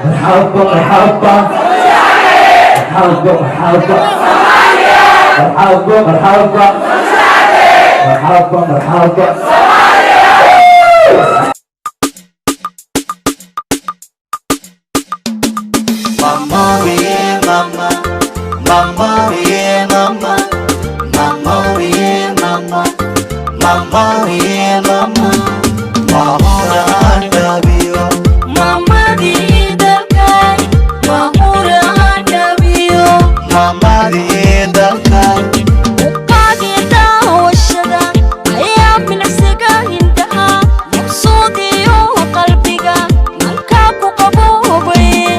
مرحبا مرحبا مرحبا مرحبا مرحبا مرحبا مرحبا مرحبا Mama, yeah, mama, mama, yeah, mama, mama, yeah, mama, mama, yeah, mama, mahura andabiyo, mama di dalkai, mahura andabiyo, mama di dalkai, ukagita washada, ayam minasiga hindaha, maqsudiyo qalbiga, manka ku qaboobay.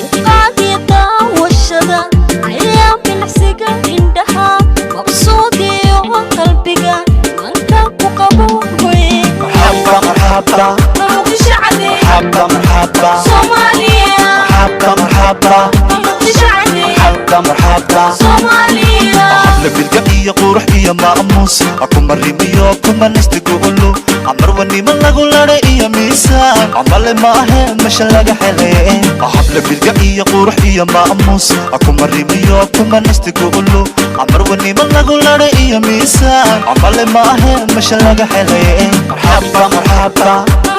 Ukagita washada, ayam minasiga hindaha, maqsudiyo qalbiga, manka ku qaboobay. marhaba marhaba, Muqdisho cadi, marhaba marhaba, Soomaaliya, marhaba marhaba, Muqdisho cadi, marhaba marhaba. Soomaaliya. labilka iyo qurux iyo maamuus akuma rimiyo kuma nastiguulu amar wanima lagu lare iyo miisaan amale maahe mesha laga helay labilka iyo qurux iyo maamuus akuma rimiyo kuma nastiguulu amar wanima lagu lare iyo miisaan amale maahe mesha laga helay marhaba marhaba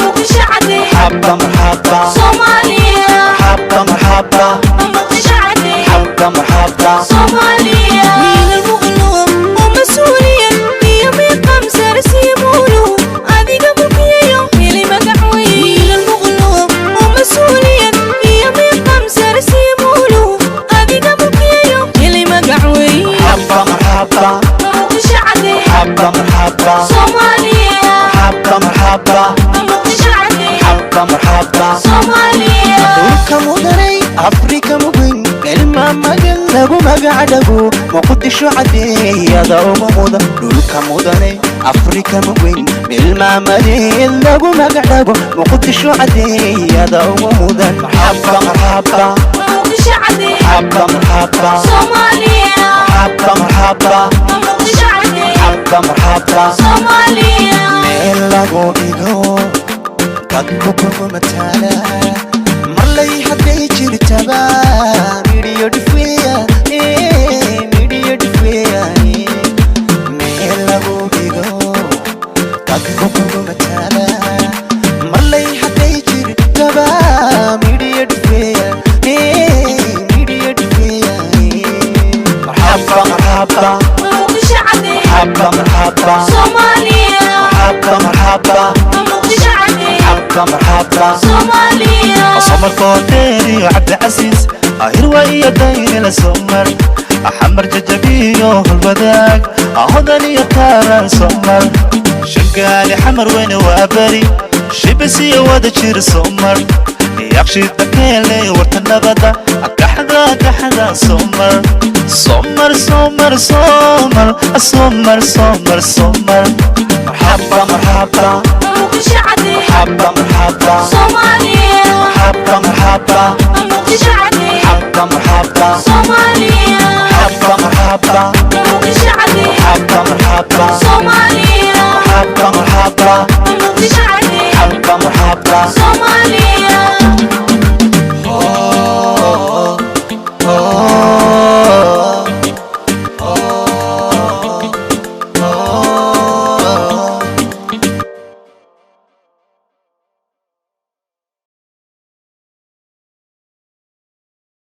Muqdisho cadi, marhaba marhaba Soomaaliya, marhaba marhaba Muqdisho cadi, marhaba marhaba Soomaaliya. Wiilal muqlum oo mas'uuliyan iyo miqam sarsiimulu adiga bukiyo heli magac weyn. Wiilal muqlum oo mas'uuliyan iyo miqam sarsiimulu adiga bukiyo heli magac weyn. marhaba marhaba Muqdisho cadi, marhaba marhaba Soomaaliya, marhaba marhaba Muqdisho cadi, marhaba marhaba Soomaaliya. dhulka mudanay afrika mugan kelma magan lagu magacdhago muqdisho cadeeyada ugu mudan dhulka mudanay afrika mugan kelma magan lagu magacdhago muqdisho cadeeyada ugu mudan marhaba marhaba Muqdisho cadi, marhaba marhaba Soomaaliya, marhaba marhaba Muqdisho cadi, marhaba marhaba Soomaaliya. meel lagu dhigo dadku kugu mataala marlay hadday jirtaba midhiyo dhifweya midhiyo dhifweya meel lagu dhigo dadku kugu mataala marlay hadday jirtaba midhiyo dhifweya midhiyo dhifweya marhaba marhaba Muqdisho cadi, marhaba marhaba Soomaaliya, marhaba marhaba Muqdisho cadi, marhaba marhaba Soomaaliya. صمر كوتيري وعبد العزيز هيروى إيا دايري لسمر أحمر ججبيو الوداق أهدني يطارن سمر شقالي حمر وين وابري شبسي ودجير سمر يقشي الدكيلي ورتنبدا كحدا سمر سمر سمر سمر سمر سمر سمر مرحبا مرحبا Muqdisho cadi, مرحبا مرحبا Soomaaliya,